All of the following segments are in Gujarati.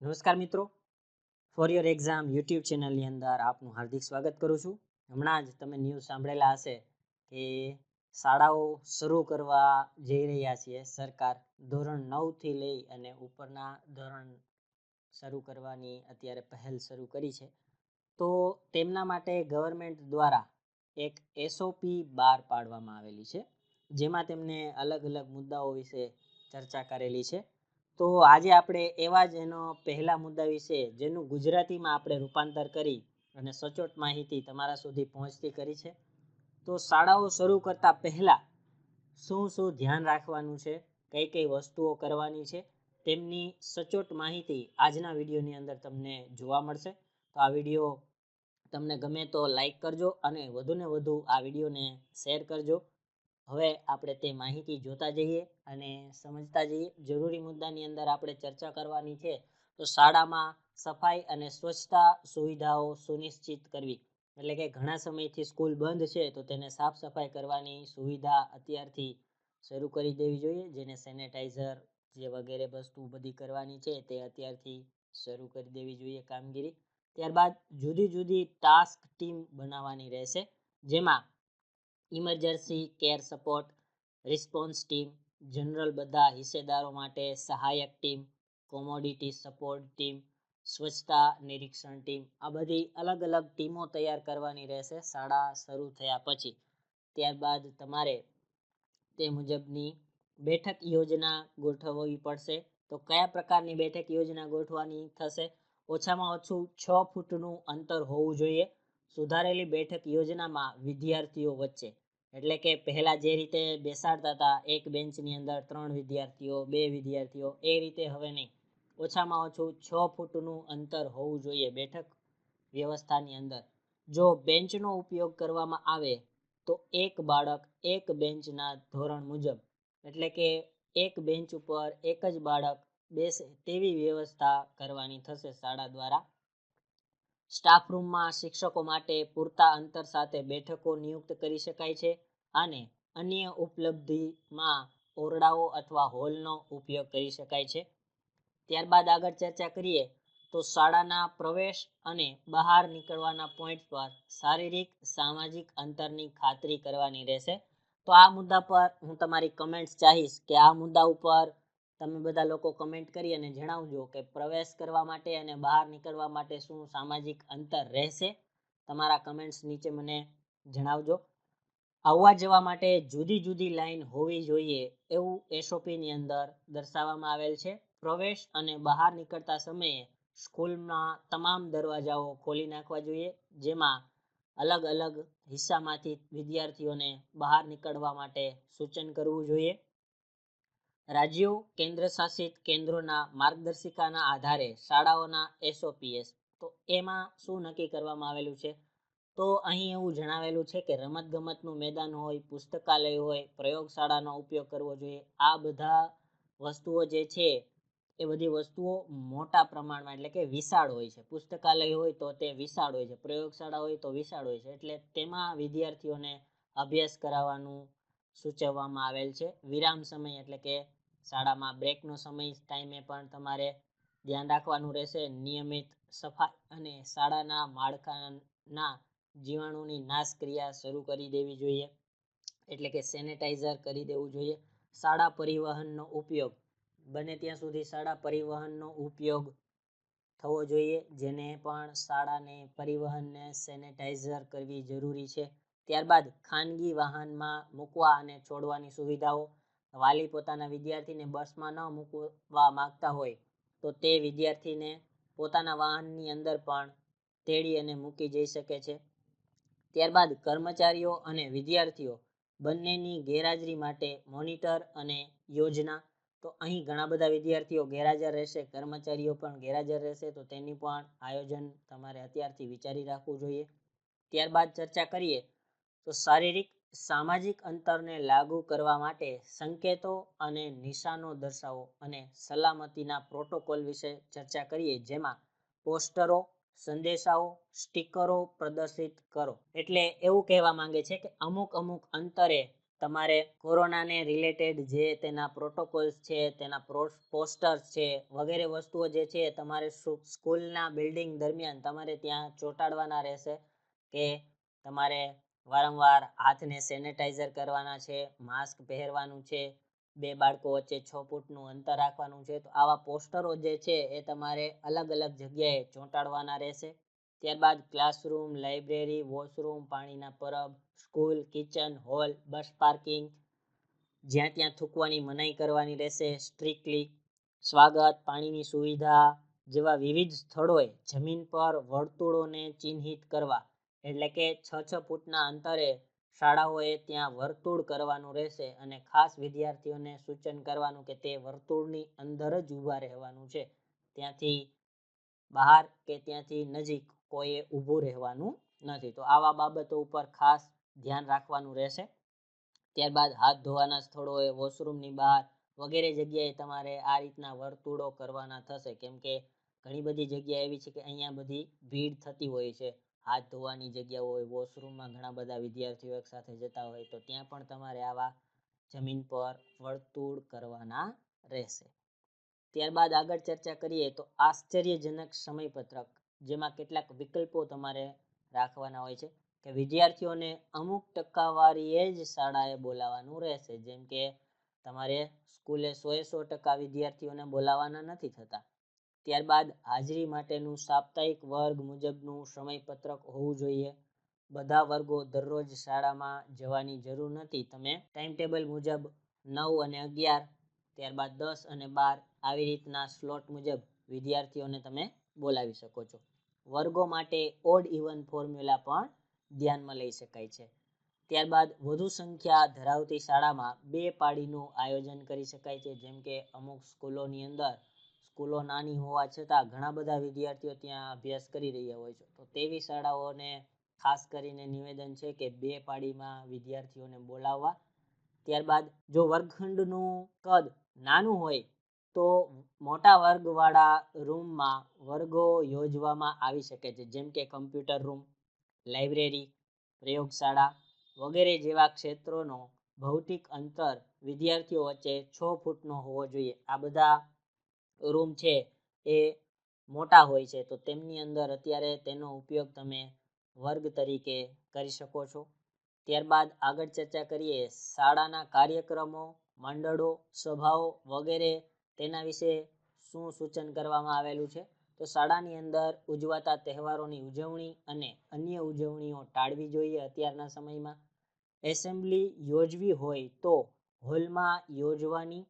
નમસ્કાર મિત્રો, ફોર યોર એક્ઝામ યુટ્યુબ ચેનલની અંદર આપનું હાર્દિક સ્વાગત કરું છું. હમણાં જ તમે ન્યૂઝ સાંભળેલા હશે કે શાળાઓ શરૂ કરવા જઈ રહ્યા છીએ. સરકાર ધોરણ 9થી લઈ અને ઉપરના ધોરણ શરૂ કરવાની અત્યારે પહેલ શરૂ કરી છે. તો તેમના માટે ગવર્મેન્ટ દ્વારા એક એસઓપી બહાર પાડવામાં આવેલી છે, જેમાં તેમને અલગ અલગ મુદ્દાઓ વિશે ચર્ચા કરેલી છે. તો આજે આપણે એવા જ એનો પહેલા મુદ્દા વિશે જેનું ગુજરાતીમાં આપણે રૂપાંતર કરી અને સચોટ માહિતી તમારા સુધી પહોંચતી કરી છે. તો શાળાઓ શરૂ કરતા પહેલા શું શું ધ્યાન રાખવાનું છે, કઈ કઈ વસ્તુઓ કરવાની છે, તેમની સચોટ માહિતી આજના વિડીયોની અંદર તમને જોવા મળશે. તો આ વિડીયો તમને ગમે તો લાઈક કરજો અને વધુને વધુ આ વિડીયોને શેર કરજો. હવે આપણે તે માહિતી જોતા જઈએ અને સમજતા જઈએ. જરૂરી મુદ્દાની અંદર આપણે ચર્ચા કરવાની છે તો શાળામાં સફાઈ અને સ્વચ્છતા સુવિધાઓ સુનિશ્ચિત કરવી, એટલે કે ઘણા સમયથી સ્કૂલ બંધ છે તો તેને સાફ સફાઈ કરવાની સુવિધા અત્યારથી શરૂ કરી દેવી જોઈએ. જેને સેનેટાઈઝર જે વગેરે વસ્તુ બધી કરવાની છે તે અત્યારથી શરૂ કરી દેવી જોઈએ કામગીરી. ત્યારબાદ જુદી જુદી ટાસ્ક ટીમ બનાવવાની રહેશે, જેમાં emergency care support response team, general બધા હિસ્સેદારો માટે સહાયક ટીમ, કોમોડિટી સપોર્ટ ટીમ, સ્વચ્છતા નિરીક્ષણ ટીમ, આ બધી અલગ અલગ ટીમો તૈયાર કરવાની રહેશે શાળા શરૂ થયા પછી. ત્યારબાદ તમારે તે મુજબની બેઠક યોજના ગોઠવવી પડશે. તો કયા પ્રકારની બેઠક યોજના ગોઠવવાની થશે? ઓછામાં ઓછું 6 ફૂટનું અંતર હોવું જોઈએ. સુધારેલી બેઠક યોજનામાં વિદ્યાર્થીઓ વચ્ચે, એટલે કે પહેલા જે રીતે બેસાડતા હતા એક બેન્ચની અંદર 3 વિદ્યાર્થીઓ 2 વિદ્યાર્થીઓ, એ રીતે હવે નહીં. ઓછામાં ઓછું 6 ફૂટનું અંતર હોવું જોઈએ બેઠક વ્યવસ્થાની અંદર. જો બેન્ચનો ઉપયોગ કરવામાં આવે તો એક બાળક એક બેન્ચના ધોરણ મુજબ, એટલે કે એક બેન્ચ ઉપર એક જ બાળક બેસે તેવી વ્યવસ્થા કરવાની થશે શાળા દ્વારા. સ્ટાફ રૂમમાં શિક્ષકો માટે પૂરતા અંતર સાથે બેઠકો નિયુક્ત કરી શકાય છે અને અન્ય ઉપલબ્ધિમાં ઓરડાઓ અથવા હોલનો ઉપયોગ કરી શકાય છે. ત્યારબાદ આગળ ચર્ચા કરીએ તો શાળાના પ્રવેશ અને બહાર નીકળવાના પોઈન્ટ પર શારીરિક સામાજિક અંતરની ખાતરી કરવાની રહેશે. તો આ મુદ્દા પર હું તમારી કમેન્ટ્સ ચાહીશ કે આ મુદ્દા ઉપર તમે બધા લોકો કમેન્ટ કરી અને જણાવજો કે પ્રવેશ કરવા માટે અને બહાર નીકળવા માટે શું સામાજિક અંતર રહેશે. તમારા કમેન્ટ્સ નીચે મને જણાવજો. આવવા જવા માટે જુદી જુદી લાઈન હોવી જોઈએ એવું એસઓપીની અંદર દર્શાવવામાં આવેલ છે. પ્રવેશ અને બહાર નીકળતા સમયે સ્કૂલના તમામ દરવાજાઓ ખોલી નાખવા જોઈએ, જેમાં અલગ અલગ હિસ્સામાંથી વિદ્યાર્થીઓને બહાર નીકળવા માટે સૂચન કરવું જોઈએ. રાજ્યો કેન્દ્ર શાસિત કેન્દ્રોના માર્ગદર્શિકાના આધારે શાળાઓના એસઓપીએસ, તો એમાં શું નક્કી કરવામાં આવેલું છે? તો અહીં એવું જણાવેલું છે કે રમતગમતનું મેદાન હોય, પુસ્તકાલય હોય, પ્રયોગશાળાનો ઉપયોગ કરવો જોઈએ. આ બધા વસ્તુઓ જે છે એ બધી વસ્તુઓ મોટા પ્રમાણમાં, એટલે કે વિશાળ હોય છે. પુસ્તકાલય હોય તો તે વિશાળ હોય છે, પ્રયોગશાળા હોય તો વિશાળ હોય છે, એટલે તેમાં વિદ્યાર્થીઓને અભ્યાસ કરાવવાનું સૂચવવામાં આવેલ છે. વિરામ સમય, એટલે કે શાળામાં બ્રેકનો સમય ટાઈમે પણ તમારે ધ્યાન રાખવાનું રહેશે. નિયમિત સફાઈ અને શાળાના માળખાના જીવાણુની નાશ ક્રિયા શરૂ કરી દેવી જોઈએ, એટલે કે સેનેટાઈઝર કરી દેવું જોઈએ. શાળા પરિવહનનો ઉપયોગ, બને ત્યાં સુધી શાળા પરિવહનનો ઉપયોગ થવો જોઈએ, જેને પણ શાળાને પરિવહનને સેનેટાઈઝર કરવી જરૂરી છે. ત્યારબાદ ખાનગી વાહનમાં મૂકવા અને છોડવાની સુવિધાઓ. વાલી પોતાના વિદ્યાર્થીને બસમાં ન મૂકવા માંગતા હોય તો તે વિદ્યાર્થીને પોતાના વાહનની અંદર પણ તેડી અને મૂકી જઈ શકે છે. ત્યારબાદ કર્મચારીઓ અને વિદ્યાર્થીઓ બંનેની ગેરહાજરી માટે મોનિટર અને યોજના. તો અહીં ઘણા બધા વિદ્યાર્થીઓ ગેરહાજર રહેશે, કર્મચારીઓ પણ ગેરહાજર રહેશે, તો તેની પણ આયોજન તમારે અત્યારથી વિચારી રાખવું જોઈએ. ત્યારબાદ ચર્ચા કરીએ તો શારીરિક સામાજિક અંતરને લાગુ કરવા માટે સંકેતો અને નિશાનો દર્શાવો અને સલામતીના પ્રોટોકોલ વિશે ચર્ચા કરીએ, જેમાં પોસ્ટરો, સંદેશાઓ, સ્ટીકરો પ્રદર્શિત કરો. એટલે એવું કહેવા માંગે છે કે અમુક અંતરે તમારે કોરોનાને રિલેટેડ જે તેના પ્રોટોકોલ્સ છે, તેના પોસ્ટર્સ છે, વગેરે વસ્તુઓ જે છે તમારે સ્કૂલના બિલ્ડિંગ દરમિયાન તમારે ત્યાં ચોંટાડવાના રહેશે કે તમારે વારંવાર હાથને સેનેટાઈઝર કરવાના છે, માસ્ક પહેરવાનું છે, 2 બાળકો વચ્ચે 6 ફૂટનું અંતર રાખવાનું છે. તો આવા પોસ્ટરો જે છે એ તમારે અલગ અલગ જગ્યાએ ચોંટાડવાના રહેશે. ત્યારબાદ ક્લાસરૂમ, લાઇબ્રેરી, વોશરૂમ, પાણીના પરબ, સ્કૂલ, કિચન, હોલ, બસ પાર્કિંગ, જ્યાં ત્યાં થૂકવાની મનાઈ કરવાની રહેશે સ્ટ્રિક્ટલી. સ્વાગત, પાણીની સુવિધા જેવા વિવિધ સ્થળોએ જમીન પર વર્તુળોને ચિહ્નિત કરવા, એટલે કે 6 ફૂટના અંતરે શાળાઓએ ત્યાં વર્તુળ કરવાનું રહેશે અને ખાસ વિદ્યાર્થીઓને સૂચન કરવાનું કે તે વર્તુળની અંદર જ ઊભા રહેવાનું છે, ત્યાંથી બહાર કે ત્યાંથી નજીક કોઈએ ઊભું રહેવાનું નથી. તો આવા બાબતો ઉપર ખાસ ધ્યાન રાખવાનું રહેશે. ત્યારબાદ હાથ ધોવાના સ્થળોએ, વોશરૂમની બહાર વગેરે જગ્યાએ તમારે આ રીતના વર્તુળો કરવાના થશે, કેમ કે ઘણી બધી જગ્યા એવી છે કે અહીંયા બધી ભીડ થતી હોય છે. હાથ ધોવાની જગ્યા હોય, વોશરૂમમાં ઘણા બધા વિદ્યાર્થીઓ એકસાથે જતા હોય, તો ત્યાં પણ તમારે આવા જમીન પર વર્તુળ કરવાના રહેશે. ત્યારબાદ આગળ ચર્ચા કરીએ તો આશ્ચર્યજનક સમયપત્રક, જેમાં કેટલાક વિકલ્પો તમારે રાખવાના હોય છે કે વિદ્યાર્થીઓને અમુક ટકાવારીએ જ શાળાએ બોલાવવાનું રહેશે. જેમ કે તમારે સ્કૂલે 100% વિદ્યાર્થીઓને બોલાવવાના નથી થતા. ત્યારબાદ હાજરી માટેનું સાપ્તાહિક વર્ગ મુજબનું સમયપત્રક હોવું જોઈએ. બધા વર્ગો દરરોજ શાળામાં જવાની જરૂર નથી. તમે ટાઈમટેબલ મુજબ 9 અને 11, ત્યારબાદ 10 અને 12 આવી રીતના સ્લોટ મુજબ વિદ્યાર્થીઓને તમે બોલાવી શકો છો. વર્ગો માટે ઓડ ઇવન ફોર્મ્યુલા પણ ધ્યાનમાં લઈ શકાય છે. ત્યારબાદ વધુ સંખ્યા ધરાવતી શાળામાં 2 પાળીનું આયોજન કરી શકાય છે. જેમ કે અમુક સ્કૂલોની અંદર સ્કૂલો નાની હોવા છતાં ઘણા બધા વિદ્યાર્થીઓ ત્યાં અભ્યાસ કરી રહ્યા હોય છે, તો તેવી શાળાઓને ખાસ કરીને નિવેદન છે કે 2 પાળીમાં વિદ્યાર્થીઓને બોલાવવા. ત્યારબાદ જો વર્ગખંડનું કદ નાનું હોય તો મોટા વર્ગવાળા રૂમમાં વર્ગો યોજવામાં આવી શકે છે. જેમ કે કમ્પ્યુટર રૂમ, લાઇબ્રેરી, પ્રયોગશાળા વગેરે જેવા ક્ષેત્રોનો ભૌતિક અંતર વિદ્યાર્થીઓ વચ્ચે 6 ફૂટનો હોવો જોઈએ. આ બધા રૂમ છે એ મોટા હોય છે, તો તેમની અંદર અત્યારે તેનો ઉપયોગ તમે વર્ગ તરીકે કરી શકો છો. ત્યારબાદ આગળ ચર્ચા કરીએ શાળાના કાર્યક્રમો, મંડળો, સભાઓ વગેરે તેના વિશે શું સૂચન કરવામાં આવેલું છે. તો શાળાની અંદર ઉજવાતા તહેવારોની ઉજવણી અને અન્ય ઉજવણીઓ ટાળવી જોઈએ. અત્યારના સમયમાં એસેમ્બલી યોજવી હોય તો હોલમાં યોજવાની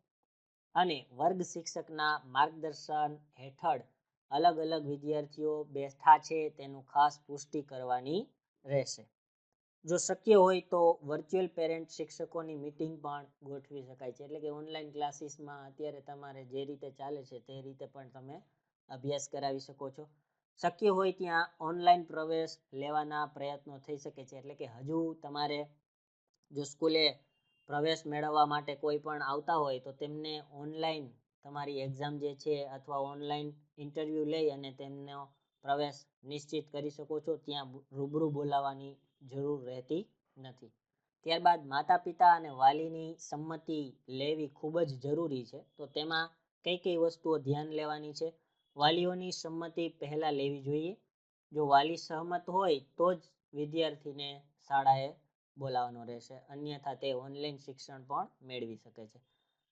અને વર્ગ શિક્ષકના માર્ગદર્શન હેઠળ અલગ અલગ વિદ્યાર્થીઓ બેઠા છે તેનું ખાસ પુષ્ટિ કરવાની રહેશે. જો શક્ય હોય તો વર્ચ્યુઅલ પેરેન્ટ શિક્ષકોની મીટિંગ પણ ગોઠવી શકાય છે. એટલે કે ઓનલાઈન ક્લાસીસમાં અત્યારે તમારે જે રીતે ચાલે છે તે રીતે પણ તમે અભ્યાસ કરાવી શકો છો. શક્ય હોય ત્યાં ઓનલાઈન પ્રવેશ લેવાના પ્રયત્નો થઈ શકે છે. એટલે કે હજુ તમારે જો સ્કૂલે પ્રવેશ મેળવવા માટે કોઈ પણ આવતા હોય તો તેમને ઓનલાઈન તમારી એક્ઝામ જે છે અથવા ઓનલાઈન ઇન્ટરવ્યૂ લઈ અને તેમનો પ્રવેશ નિશ્ચિત કરી શકો છો. ત્યાં રૂબરૂ બોલાવવાની જરૂર રહેતી નથી. ત્યારબાદ માતા પિતા અને વાલીની સંમતિ લેવી ખૂબ જ જરૂરી છે. તો તેમાં કઈ કઈ વસ્તુઓ ધ્યાન લેવાની છે. વાલીઓની સંમતિ પહેલાં લેવી જોઈએ. જો વાલી સહમત હોય તો જ વિદ્યાર્થીને શાળાએ બોલાવવાનો રહેશે, અન્યથા તે ઓનલાઈન શિક્ષણ પણ મેળવી શકે છે.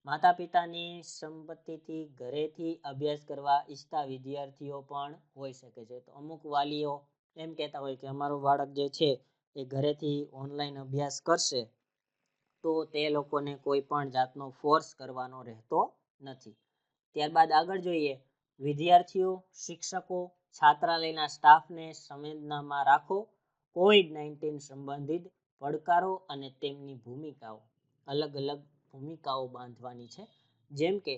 માતા પિતાની સંમતિથી ઘરેથી અભ્યાસ કરવા ઈચ્છતા વિદ્યાર્થીઓ પણ હોઈ શકે છે. તો અમુક વાલીઓ એમ કહેતા હોય કે અમારું બાળક જે છે એ ઘરેથી ઓનલાઈન અભ્યાસ કરશે, તો તે લોકોને કોઈ પણ જાતનો ફોર્સ કરવાનો રહેતો નથી. ત્યારબાદ આગળ જોઈએ વિદ્યાર્થીઓ, શિક્ષકો, છાત્રાલયના સ્ટાફને સંવેદનામાં રાખો. કોવિડ-19 સંબંધિત પડકારો અને તેમની ભૂમિકાઓ, અલગ અલગ ભૂમિકાઓ બાંધવાની છે. જેમ કે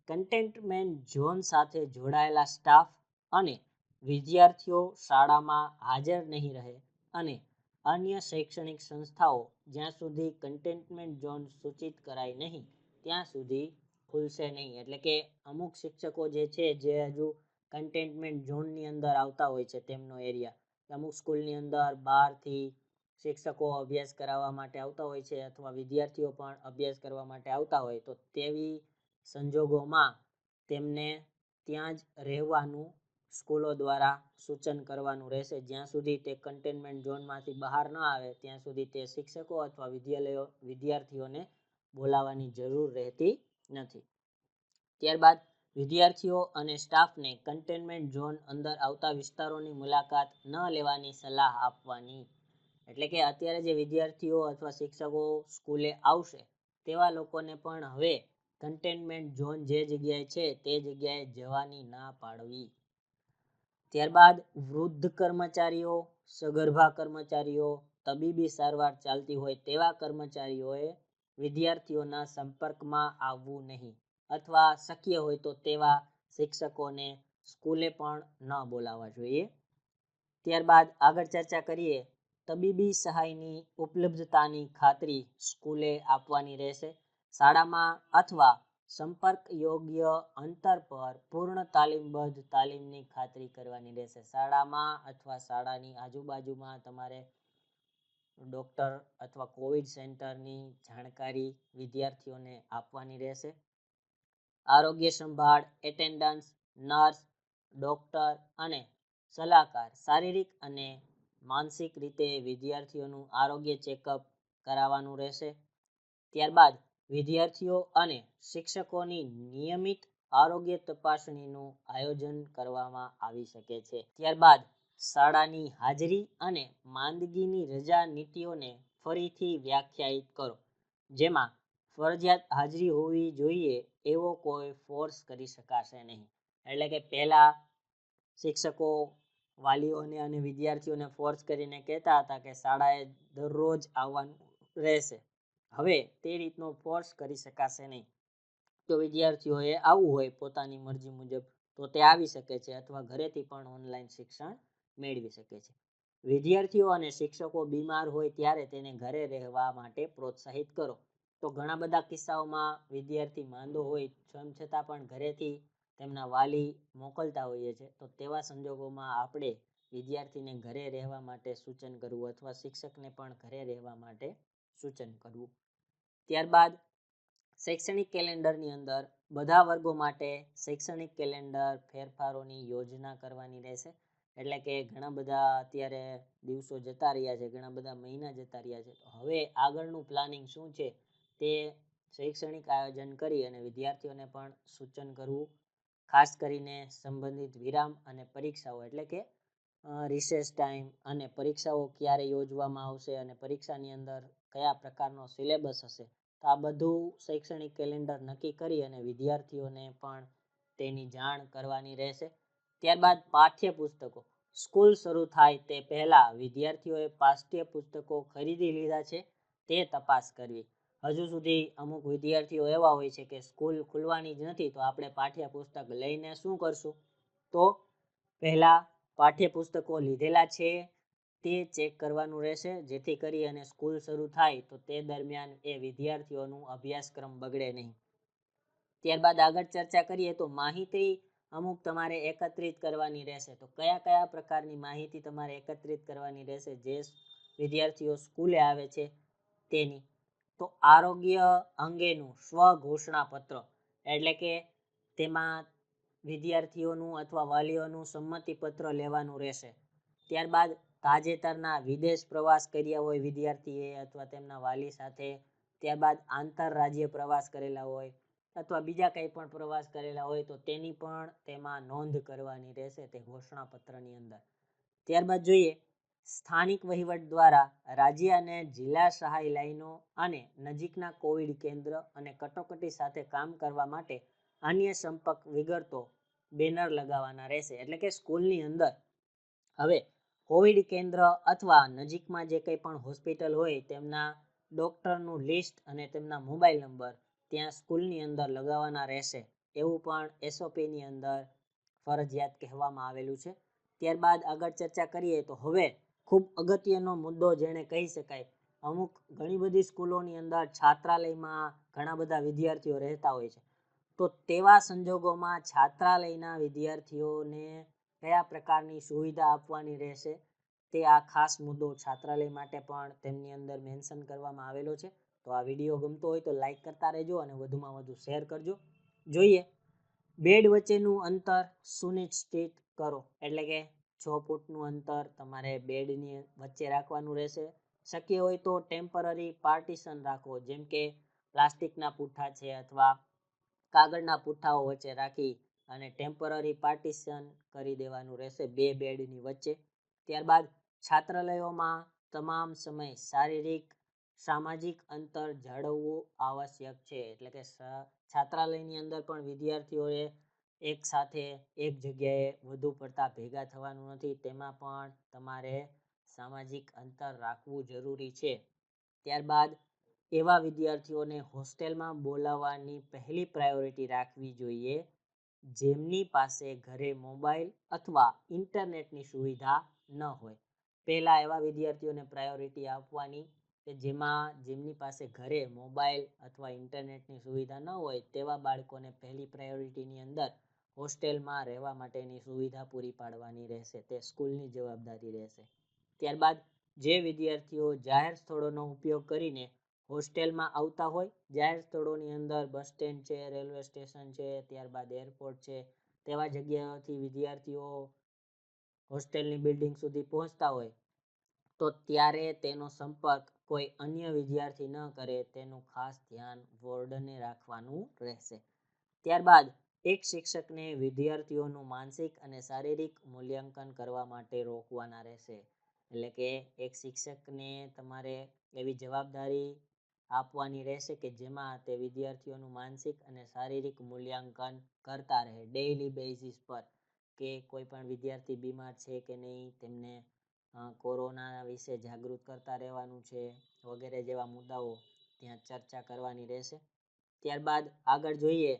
કન્ટેનમેન્ટ ઝોન સાથે જોડાયેલા સ્ટાફ અને વિદ્યાર્થીઓ શાળામાં હાજર નહીં રહે અને અન્ય શૈક્ષણિક સંસ્થાઓ જ્યાં સુધી કન્ટેનમેન્ટ ઝોન સૂચિત કરાય નહીં ત્યાં સુધી ખુલશે નહીં. એટલે કે અમુક શિક્ષકો જે છે જે હજુ કન્ટેનમેન્ટ ઝોનની અંદર આવતા હોય છે તેમનો એરિયા, અમુક સ્કૂલની અંદર 12 થી શિક્ષકો અભ્યાસ કરાવવા માટે આવતા હોય છે અથવા વિદ્યાર્થીઓ પણ અભ્યાસ કરવા માટે આવતા હોય તો તેવી સંજોગોમાં તેમને ત્યાં જ રહેવાનું સ્કૂલો દ્વારા સૂચન કરવાનું રહેશે. જ્યાં સુધી તે કન્ટેનમેન્ટ ઝોનમાંથી બહાર ન આવે ત્યાં સુધી તે શિક્ષકો અથવા વિદ્યાર્થીઓને બોલાવવાની જરૂર રહેતી નથી. ત્યારબાદ વિદ્યાર્થીઓ અને સ્ટાફને કન્ટેનમેન્ટ ઝોન અંદર આવતા વિસ્તારોની મુલાકાત ન લેવાની સલાહ આપવાની. એટલે કે અત્યારે જે વિદ્યાર્થીઓ અથવા શિક્ષકો સ્કૂલે આવશે તેવા લોકોને પણ હવે કન્ટેનમેન્ટ ઝોન જે જગ્યાએ છે તે જગ્યાએ જવાની ના પાડવી. ત્યારબાદ વૃદ્ધ કર્મચારીઓ, સગર્ભા કર્મચારીઓ, તબીબી સારવાર ચાલતી હોય તેવા કર્મચારીઓએ વિદ્યાર્થીઓના સંપર્કમાં આવવું નહીં અથવા શક્ય હોય તો તેવા શિક્ષકોને સ્કૂલે પણ ન બોલાવવા જોઈએ. ત્યારબાદ આગળ ચર્ચા કરીએ, તબીબી સહાયની ઉપલબ્ધતાની ખાતરી સ્કૂલે આપવાની રહેશે. શાળામાં અથવા સંપર્ક યોગ્ય અંતર પર પૂર્ણ તાલીમબદ્ધ તાલીમની ખાતરી કરવાની રહેશે. શાળામાં અથવા શાળાની આજુબાજુમાં તમારે ડૉક્ટર અથવા કોવિડ સેન્ટરની જાણકારી વિદ્યાર્થીઓને આપવાની રહેશે. આરોગ્ય સંભાળ, એટેન્ડન્સ, નર્સ, ડૉક્ટર અને સલાહકાર શારીરિક અને માનસિક રીતે વિદ્યાર્થીઓનું આરોગ્ય ચેકઅપ કરાવવાનું રહેશે. ત્યારબાદ વિદ્યાર્થીઓ અને શિક્ષકોની નિયમિત આરોગ્ય તપાસણીનું આયોજન કરવામાં આવી શકે છે. ત્યારબાદ શાળાની હાજરી અને માંદગીની રજા નીતિઓને ફરીથી વ્યાખ્યાયિત કરો, જેમાં ફરજિયાત હાજરી હોવી જોઈએ એવો કોઈ ફોર્સ કરી શકાશે નહીં. એટલે કે પહેલાં શિક્ષકો વાલીઓને અને વિદ્યાર્થીઓને ફોર્સ કરીને કહેતા હતા કે શાળાએ દરરોજ આવવાનું રહેશે. હવે તે રીતનો ફોર્સ કરી શકાશે નહીં. તો વિદ્યાર્થીઓએ આવવું હોય પોતાની મરજી મુજબ તો તે આવી શકે છે અથવા ઘરેથી પણ ઓનલાઈન શિક્ષણ મેળવી શકે છે. વિદ્યાર્થીઓ અને શિક્ષકો બીમાર હોય ત્યારે તેને ઘરે રહેવા માટે પ્રોત્સાહિત કરો. તો ઘણા બધા કિસ્સાઓમાં વિદ્યાર્થી માંદો હોય તેમ છતાં પણ ઘરેથી તેમના વાલી મોકલતા હોઈએ છે. તો તેવા સંજોગોમાં આપણે વિદ્યાર્થીને ઘરે રહેવા માટે સૂચન કરવું અથવા શિક્ષકને પણ ઘરે રહેવા માટે સૂચન કરવું. ત્યારબાદ શૈક્ષણિક કેલેન્ડરની અંદર બધા વર્ગો માટે શૈક્ષણિક કેલેન્ડર ફેરફારોની યોજના કરવાની રહેશે. એટલે કે ઘણા બધા અત્યારે દિવસો જતા રહ્યા છે, ઘણા બધા મહિના જતા રહ્યા છે. હવે આગળનું પ્લાનિંગ શું છે તે શૈક્ષણિક આયોજન કરી અને વિદ્યાર્થીઓને પણ સૂચન કરવું. ખાસ કરીને સંબંધિત વિરામ અને પરીક્ષાઓ એટલે કે રિસેસ ટાઈમ અને પરીક્ષાઓ ક્યારે યોજવામાં આવશે અને પરીક્ષાની અંદર કયા પ્રકારનો સિલેબસ હશે, તો આ બધું શૈક્ષણિક કેલેન્ડર નક્કી કરી અને વિદ્યાર્થીઓને પણ તેની જાણ કરવાની રહેશે. ત્યારબાદ પાઠ્યપુસ્તકો સ્કૂલ શરૂ થાય તે પહેલાં વિદ્યાર્થીઓએ પાઠ્યપુસ્તકો ખરીદી લીધા છે તે તપાસ કરવી. હજુ સુધી અમુક વિદ્યાર્થીઓ એવા હોય છે કે સ્કૂલ ખુલવાની જ નથી તો આપણે પાઠ્યપુસ્તક લઈને શું કરશું, તો પહેલાં પાઠ્યપુસ્તકો લીધેલા છે તે ચેક કરવાનું રહેશે, જેથી કરી અને સ્કૂલ શરૂ થાય તો તે દરમિયાન એ વિદ્યાર્થીઓનું અભ્યાસક્રમ બગડે નહીં. ત્યારબાદ આગળ ચર્ચા કરીએ તો માહિતી અમુક તમારે એકત્રિત કરવાની રહેશે. તો કયા કયા પ્રકારની માહિતી તમારે એકત્રિત કરવાની રહેશે જે વિદ્યાર્થીઓ સ્કૂલે આવે છે તેની? તો આરોગ્ય અંગેનું સ્વઘોષણાપત્ર એટલે કે તેમાં વિદ્યાર્થીઓનું અથવા વાલીઓનું સંમતિપત્ર લેવાનું રહેશે. ત્યારબાદ તાજેતરના વિદેશ પ્રવાસ કર્યા હોય વિદ્યાર્થીએ અથવા તેમના વાલી સાથે, ત્યારબાદ આંતરરાજ્ય પ્રવાસ કરેલા હોય અથવા બીજા કંઈ પણ પ્રવાસ કરેલા હોય તો તેની પણ તેમાં નોંધ કરવાની રહેશે તે ઘોષણાપત્રની અંદર. ત્યારબાદ જોઈએ સ્થાનિક વહીવટ દ્વારા રાજ્ય અને જિલ્લા સહાય લાઈનો અને નજીકના કોવિડ કેન્દ્ર અને કટોકટી સાથે કામ કરવા માટે અન્ય સંપર્ક વિગતો બેનર લગાવવાના રહેશે. એટલે કે સ્કૂલની અંદર હવે કોવિડ કેન્દ્ર અથવા નજીકમાં જે કંઈ પણ હોસ્પિટલ હોય તેમના ડૉક્ટરનું લિસ્ટ અને તેમના મોબાઈલ નંબર ત્યાં સ્કૂલની અંદર લગાવવાના રહેશે. એવું પણ SOPની અંદર ફરજિયાત કહેવામાં આવેલું છે. ત્યારબાદ આગળ ચર્ચા કરીએ તો હવે ખૂબ અગત્યનો મુદ્દો જેને કહી શકાય, અમુક ઘણી બધી સ્કૂલોની અંદર છાત્રાલયમાં ઘણા બધા વિદ્યાર્થીઓ રહેતા હોય છે. તો તેવા સંજોગોમાં છાત્રાલયના વિદ્યાર્થીઓને કયા પ્રકારની સુવિધા આપવાની રહેશે તે આ ખાસ મુદ્દો છાત્રાલય માટે પણ તેમની અંદર મેન્શન કરવામાં આવેલો છે. તો આ વિડીયો ગમતો હોય તો લાઈક કરતા રહેજો અને વધુમાં વધુ શેર કરજો. જોઈએ, બેડ વચ્ચેનું અંતર સુનિશ્ચિત કરો. એટલે કે 6 ફૂટનું અંતર તમારે બેડની વચ્ચે રાખવાનું રહેશે. શક્ય હોય તો ટેમ્પરરી પાર્ટીશન રાખો, જેમ કે પ્લાસ્ટિકના પુઠ્ઠા છે અથવા કાગળના પુઠ્ઠાઓ વચ્ચે રાખી અને ટેમ્પરરી પાર્ટીશન કરી દેવાનું રહેશે 2 બેડની વચ્ચે. ત્યારબાદ છાત્રાલયોમાં તમામ સમય શારીરિક સામાજિક અંતર જાળવવું આવશ્યક છે. એટલે કે છાત્રાલયની અંદર પણ વિદ્યાર્થીઓએ એક સાથે એક જગ્યાએ વધુ પડતા ભેગા થવાનું નથી. તેમાં પણ તમારે સામાજિક અંતર રાખવું જરૂરી છે. ત્યારબાદ એવા વિદ્યાર્થીઓને હોસ્ટેલમાં બોલાવવાની પહેલી પ્રાયોરિટી રાખવી જોઈએ જેમની પાસે ઘરે મોબાઈલ અથવા ઇન્ટરનેટની સુવિધા ન હોય. પહેલાં એવા વિદ્યાર્થીઓને પ્રાયોરિટી આપવાની કે જેમની પાસે ઘરે મોબાઈલ અથવા ઇન્ટરનેટની સુવિધા ન હોય તેવા બાળકોને પહેલી પ્રાયોરિટીની અંદર હોસ્ટેલમાં રહેવા માટેની સુવિધા પૂરી પાડવાની રહેશે. તે સ્કૂલની જવાબદારી રહેશે. ત્યારબાદ જે વિદ્યાર્થીઓ જાહેર સ્થળોનો ઉપયોગ કરીને હોસ્ટેલમાં આવતા હોય, જાહેર સ્થળોની અંદર બસ સ્ટેન્ડ છે, રેલવે સ્ટેશન છે, ત્યારબાદ એરપોર્ટ છે, તેવા જગ્યાઓથી વિદ્યાર્થીઓ હોસ્ટેલની બિલ્ડિંગ સુધી પહોંચતા હોય તો ત્યારે તેનો સંપર્ક કોઈ અન્ય વિદ્યાર્થી ન કરે તેનું ખાસ ધ્યાન વોર્ડને રાખવાનું રહેશે. ત્યારબાદ એક શિક્ષકને વિદ્યાર્થીઓનું માનસિક અને શારીરિક મૂલ્યાંકન કરવા માટે રોકવાના રહેશે. એટલે કે એક શિક્ષકને તમારે એવી જવાબદારી આપવાની રહેશે કે જેમાં તે વિદ્યાર્થીઓનું માનસિક અને શારીરિક મૂલ્યાંકન કરતા રહે ડેઇલી બેઝિસ પર, કે કોઈ પણ વિદ્યાર્થી બીમાર છે કે નહીં, તેમને કોરોના વિશે જાગૃત કરતા રહેવાનું છે વગેરે જેવા મુદ્દાઓ ત્યાં ચર્ચા કરવાની રહેશે. ત્યારબાદ આગળ જોઈએ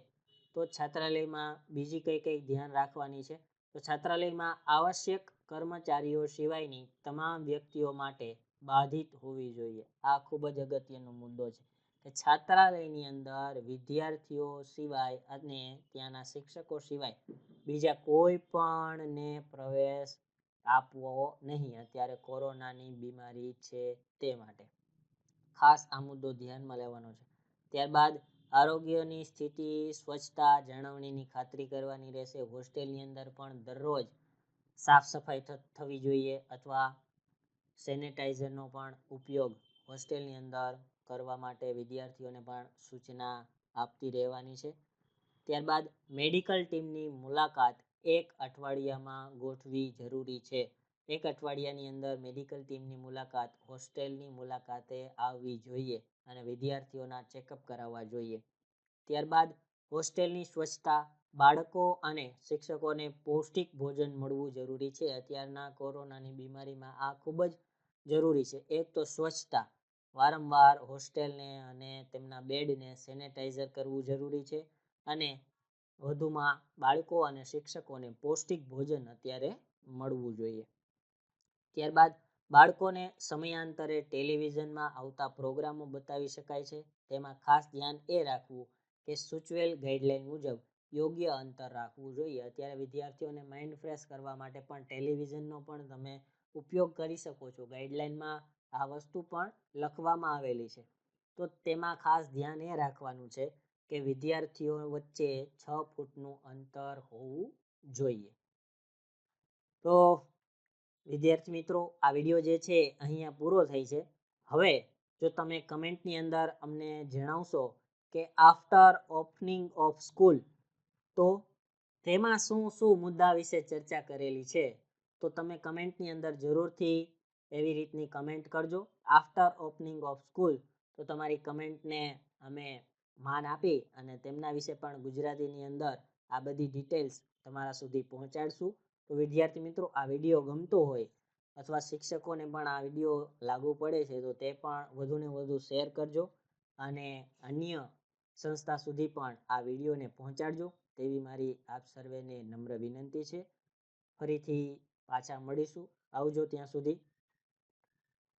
તો છાત્રાલયમાં બીજી કઈ ધ્યાન રાખવાની છે. તો છાત્રાલયમાં આવશ્યક કર્મચારીઓ સિવાયની તમામ વ્યક્તિઓ માટે બાધિત હોવી જોઈએ. આ ખૂબ જ અગત્યનો મુદ્દો છે કે છાત્રાલયની અંદર વિદ્યાર્થીઓ સિવાય અને ત્યાંના શિક્ષકો સિવાય બીજા કોઈ પણને પ્રવેશ આપવો નહીં. અત્યારે કોરોનાની બીમારી છે તે માટે ખાસ આ મુદ્દો ધ્યાનમાં લેવાનો છે. ત્યારબાદ આરોગ્યની સ્થિતિ સ્વચ્છતા જાળવણીની ખાતરી કરવાની રહેશે. હોસ્ટેલની અંદર પણ દરરોજ સાફ સફાઈ થવી જોઈએ અથવા સેનેટાઈઝરનો પણ ઉપયોગ હોસ્ટેલની અંદર કરવા માટે વિદ્યાર્થીઓને પણ સૂચના આપતી રહેવાની છે. ત્યારબાદ મેડિકલ ટીમની મુલાકાત 1 અઠવાડિયામાં ગોઠવી જરૂરી છે. 1 અઠવાડિયાની અંદર મેડિકલ ટીમની મુલાકાત હોસ્ટેલની મુલાકાતે આવવી જોઈએ અને વિદ્યાર્થીઓના ચેકઅપ કરાવવા જોઈએ. ત્યારબાદ હોસ્ટેલની સ્વચ્છતા, બાળકો અને શિક્ષકોને પૌષ્ટિક ભોજન મળવું જરૂરી છે. અત્યારના કોરોનાની બીમારીમાં આ ખૂબ જ જરૂરી છે. એક તો સ્વચ્છતા, વારંવાર હોસ્ટેલને અને તેમના બેડને સેનેટાઈઝર કરવું જરૂરી છે અને વધુમાં બાળકો અને શિક્ષકોને પૌષ્ટિક ભોજન અત્યારે મળવું જોઈએ. ત્યારબાદ બાળકોને સમયાંતરે ટેલિવિઝનમાં આવતા પ્રોગ્રામો બતાવી શકાય છે. તેમાં ખાસ ધ્યાન એ રાખવું કે સૂચવેલ ગાઈડલાઈન મુજબ યોગ્ય અંતર રાખવું જોઈએ. અત્યારે વિદ્યાર્થીઓને માઇન્ડ ફ્રેશ કરવા માટે પણ ટેલિવિઝનનો પણ તમે ઉપયોગ કરી શકો છો. ગાઈડલાઈનમાં આ વસ્તુ પણ લખવામાં આવેલી છે. તો તેમાં ખાસ ધ્યાન એ રાખવાનું છે કે વિદ્યાર્થીઓ વચ્ચે 6 ફૂટનું અંતર હોવું જોઈએ. તો વિદ્યાર્થી મિત્રો, આ વિડીયો જે છે અહીંયા પૂરો થાય છે. હવે જો તમે કમેન્ટની અંદર અમને જણાવશો કે આફ્ટર ઓપનિંગ ઓફ સ્કૂલ તો તેમાં શું મુદ્દા વિશે ચર્ચા કરેલી છે, તો તમે કમેન્ટની અંદર જરૂરથી એવી રીતની કમેન્ટ કરજો. આફ્ટર ઓપનિંગ ઓફ સ્કૂલ તો તમારી કમેન્ટને અમે માન આપી અને તેમના વિશે પણ ગુજરાતીની અંદર આ બધી ડિટેલ્સ તમારા સુધી પહોંચાડશું. તો વિદ્યાર્થી મિત્રો, આ વિડીયો ગમતો હોય અથવા શિક્ષકોને પણ આ વિડીયો લાગુ પડે છે તો તે પણ વધુને વધુ શેર કરજો અને અન્ય સંસ્થા સુધી પણ આ વિડીયોને પહોંચાડજો તેવી મારી આપ સર્વેને નમ્ર વિનંતી છે. ફરીથી પાછા મળીશું. આવજો ત્યાં સુધી.